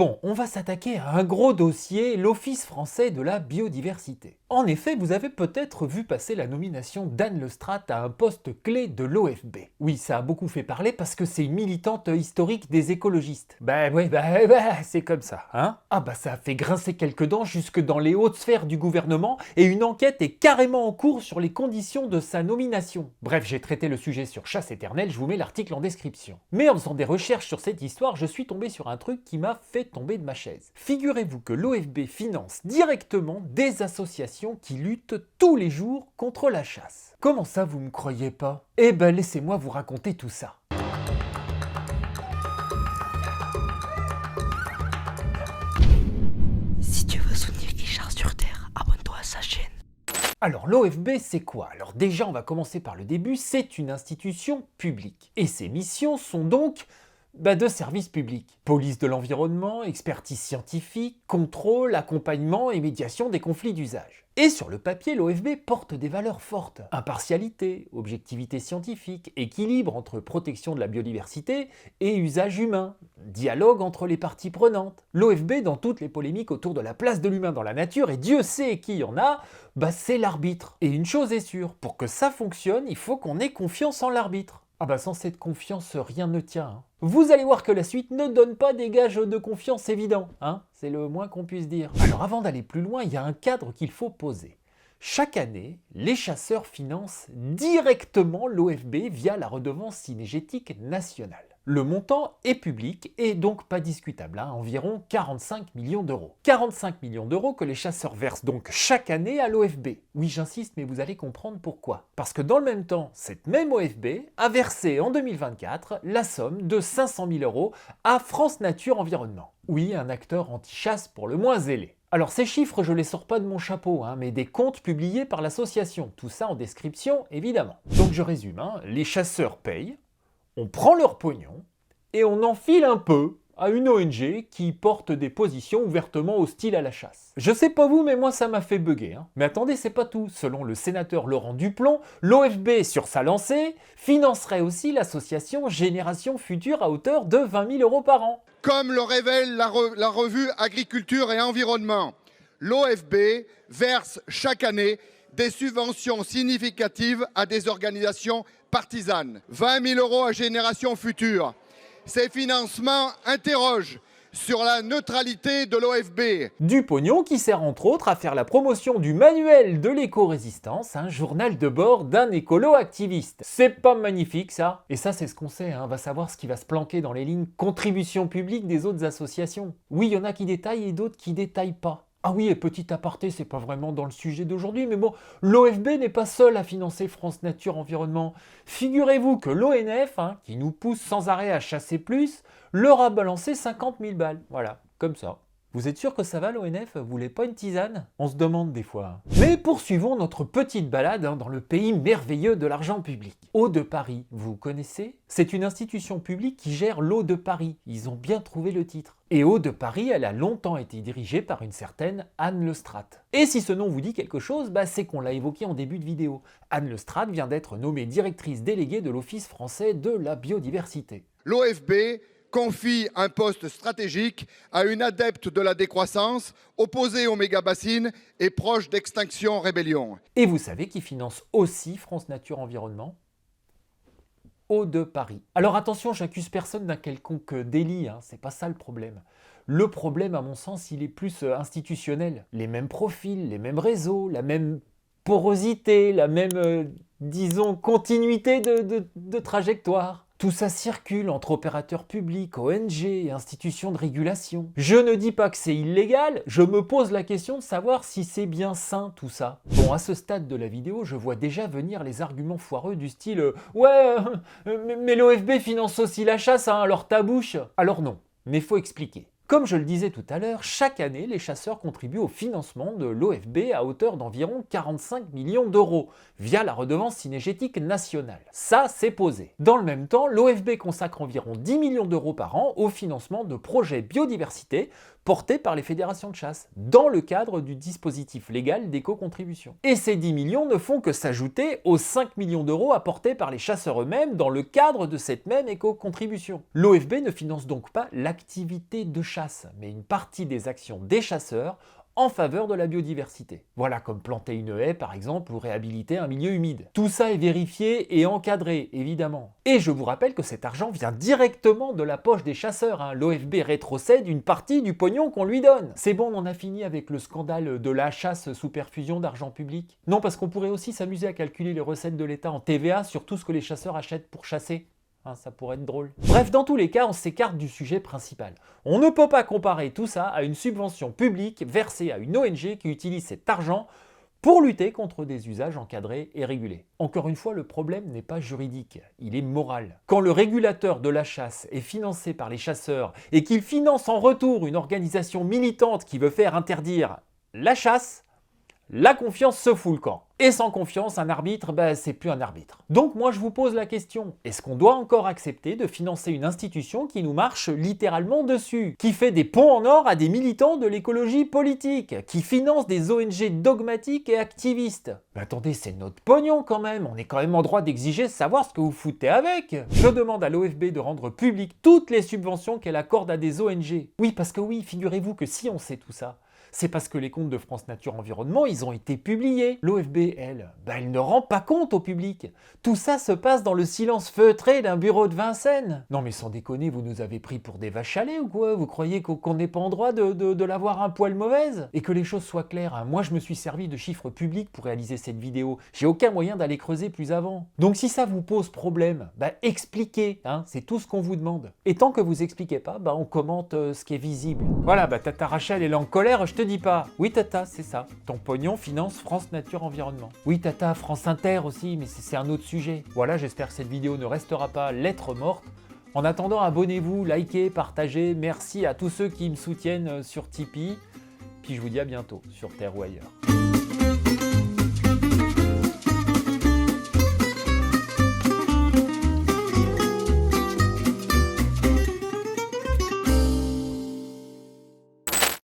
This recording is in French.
Bon, on va s'attaquer à un gros dossier, l'Office français de la biodiversité. En effet, vous avez peut-être vu passer la nomination d'Anne Lestrade à un poste clé de l'OFB. Oui, ça a beaucoup fait parler parce que c'est une militante historique des écologistes. C'est comme ça, hein? Ah bah ça a fait grincer quelques dents jusque dans les hautes sphères du gouvernement et une enquête est carrément en cours sur les conditions de sa nomination. Bref, j'ai traité le sujet sur Chasse éternelle, je vous mets l'article en description. Mais en faisant des recherches sur cette histoire, je suis tombé sur un truc qui m'a fait tomber de ma chaise. Figurez-vous que l'OFB finance directement des associations qui luttent tous les jours contre la chasse. Comment ça, vous me croyez pas? Eh ben, laissez-moi vous raconter tout ça. Si tu veux soutenir Richard sur Terre, abonne-toi à sa chaîne. Alors l'OFB c'est quoi? Alors déjà on va commencer par le début, c'est une institution publique. Et ses missions sont donc de service public. Police de l'environnement, expertise scientifique, contrôle, accompagnement et médiation des conflits d'usage. Et sur le papier, l'OFB porte des valeurs fortes. Impartialité, objectivité scientifique, équilibre entre protection de la biodiversité et usage humain, dialogue entre les parties prenantes. L'OFB, dans toutes les polémiques autour de la place de l'humain dans la nature, et Dieu sait qui y en a, c'est l'arbitre. Et une chose est sûre, pour que ça fonctionne, il faut qu'on ait confiance en l'arbitre. Ah bah sans cette confiance, rien ne tient. Hein. Vous allez voir que la suite ne donne pas des gages de confiance évidents, hein, c'est le moins qu'on puisse dire. Alors avant d'aller plus loin, il y a un cadre qu'il faut poser. Chaque année, les chasseurs financent directement l'OFB via la redevance cynégétique nationale. Le montant est public et donc pas discutable, hein, environ 45 millions d'euros. 45 millions d'euros que les chasseurs versent donc chaque année à l'OFB. Oui, j'insiste, mais vous allez comprendre pourquoi. Parce que dans le même temps, cette même OFB a versé en 2024 la somme de 500 000 euros à France Nature Environnement. Oui, un acteur anti-chasse pour le moins zélé. Alors ces chiffres, je les sors pas de mon chapeau, hein, mais des comptes publiés par l'association. Tout ça en description, évidemment. Donc je résume, hein, les chasseurs payent, on prend leur pognon et on enfile un peu à une ONG qui porte des positions ouvertement hostiles à la chasse. Je sais pas vous, mais moi ça m'a fait bugger. Hein. Mais attendez, c'est pas tout. Selon le sénateur Laurent Duplon, l'OFB, sur sa lancée, financerait aussi l'association Génération Future à hauteur de 20 000 euros par an. Comme le révèle la revue Agriculture et Environnement, l'OFB verse chaque année des subventions significatives à des organisations partisanes. 20 000 euros à Génération Future. Ces financements interrogent sur la neutralité de l'OFB. Du pognon qui sert entre autres à faire la promotion du manuel de l'éco-résistance, un journal de bord d'un écolo-activiste. C'est pas magnifique ça? Et ça c'est ce qu'on sait, hein. On va savoir ce qui va se planquer dans les lignes contribution publique des autres associations. Oui, il y en a qui détaillent et d'autres qui détaillent pas. Ah oui, et petit aparté, c'est pas vraiment dans le sujet d'aujourd'hui, mais bon, l'OFB n'est pas seul à financer France Nature Environnement. Figurez-vous que l'ONF, hein, qui nous pousse sans arrêt à chasser plus, leur a balancé 50 000 balles. Voilà, comme ça. Vous êtes sûr que ça va l'ONF? Vous voulez pas une tisane? On se demande des fois. Mais poursuivons notre petite balade dans le pays merveilleux de l'argent public. Eau de Paris, vous connaissez? C'est une institution publique qui gère l'eau de Paris. Ils ont bien trouvé le titre. Et Eau de Paris, elle a longtemps été dirigée par une certaine Anne Lestrade. Et si ce nom vous dit quelque chose, c'est qu'on l'a évoqué en début de vidéo. Anne Lestrade vient d'être nommée directrice déléguée de l'Office français de la biodiversité. L'OFB confie un poste stratégique à une adepte de la décroissance, opposée aux méga-bassines et proche d'Extinction Rébellion. Et vous savez qui finance aussi France Nature Environnement? Eau de Paris. Alors attention, j'accuse personne d'un quelconque délit, hein, c'est pas ça le problème. Le problème, à mon sens, il est plus institutionnel. Les mêmes profils, les mêmes réseaux, la même porosité, la même, disons, continuité de trajectoire. Tout ça circule entre opérateurs publics, ONG et institutions de régulation. Je ne dis pas que c'est illégal, je me pose la question de savoir si c'est bien sain tout ça. Bon, à ce stade de la vidéo, je vois déjà venir les arguments foireux du style « Ouais, mais l'OFB finance aussi la chasse, hein, alors ta bouche !» Alors non, mais faut expliquer. Comme je le disais tout à l'heure, chaque année, les chasseurs contribuent au financement de l'OFB à hauteur d'environ 45 millions d'euros via la redevance cynégétique nationale. Ça, c'est posé. Dans le même temps, l'OFB consacre environ 10 millions d'euros par an au financement de projets biodiversité portés par les fédérations de chasse, dans le cadre du dispositif légal d'éco-contribution. Et ces 10 millions ne font que s'ajouter aux 5 millions d'euros apportés par les chasseurs eux-mêmes dans le cadre de cette même éco-contribution. L'OFB ne finance donc pas l'activité de chasse, mais une partie des actions des chasseurs en faveur de la biodiversité. Voilà, comme planter une haie par exemple ou réhabiliter un milieu humide. Tout ça est vérifié et encadré, évidemment. Et je vous rappelle que cet argent vient directement de la poche des chasseurs. L'OFB rétrocède une partie du pognon qu'on lui donne. C'est bon, on en a fini avec le scandale de la chasse sous perfusion d'argent public? Non, parce qu'on pourrait aussi s'amuser à calculer les recettes de l'État en TVA sur tout ce que les chasseurs achètent pour chasser. Ça pourrait être drôle. Bref, dans tous les cas, on s'écarte du sujet principal. On ne peut pas comparer tout ça à une subvention publique versée à une ONG qui utilise cet argent pour lutter contre des usages encadrés et régulés. Encore une fois, le problème n'est pas juridique, il est moral. Quand le régulateur de la chasse est financé par les chasseurs et qu'il finance en retour une organisation militante qui veut faire interdire la chasse, la confiance se fout le camp. Et sans confiance, un arbitre, c'est plus un arbitre. Donc moi je vous pose la question, est-ce qu'on doit encore accepter de financer une institution qui nous marche littéralement dessus, qui fait des ponts en or à des militants de l'écologie politique, qui finance des ONG dogmatiques et activistes? Mais attendez, c'est notre pognon quand même, on est quand même en droit d'exiger de savoir ce que vous foutez avec. Je demande à l'OFB de rendre publiques toutes les subventions qu'elle accorde à des ONG. Oui, parce que oui, figurez-vous que si on sait tout ça, c'est parce que les comptes de France Nature Environnement, ils ont été publiés. L'OFB, elle, elle ne rend pas compte au public. Tout ça se passe dans le silence feutré d'un bureau de Vincennes. Non mais sans déconner, vous nous avez pris pour des vaches à lait ou quoi? Vous croyez qu'on n'est pas en droit de l'avoir un poil mauvaise? Et que les choses soient claires, moi je me suis servi de chiffres publics pour réaliser cette vidéo. J'ai aucun moyen d'aller creuser plus avant. Donc si ça vous pose problème, expliquez, c'est tout ce qu'on vous demande. Et tant que vous expliquez pas, on commente ce qui est visible. Voilà, Tata Rachel elle est en colère, je te dis pas. Oui Tata, c'est ça. Ton pognon finance France Nature Environnement. Oui Tata, France Inter aussi, mais c'est un autre sujet. Voilà, j'espère que cette vidéo ne restera pas lettre morte. En attendant, abonnez-vous, likez, partagez. Merci à tous ceux qui me soutiennent sur Tipeee. Puis je vous dis à bientôt sur Terre ou ailleurs.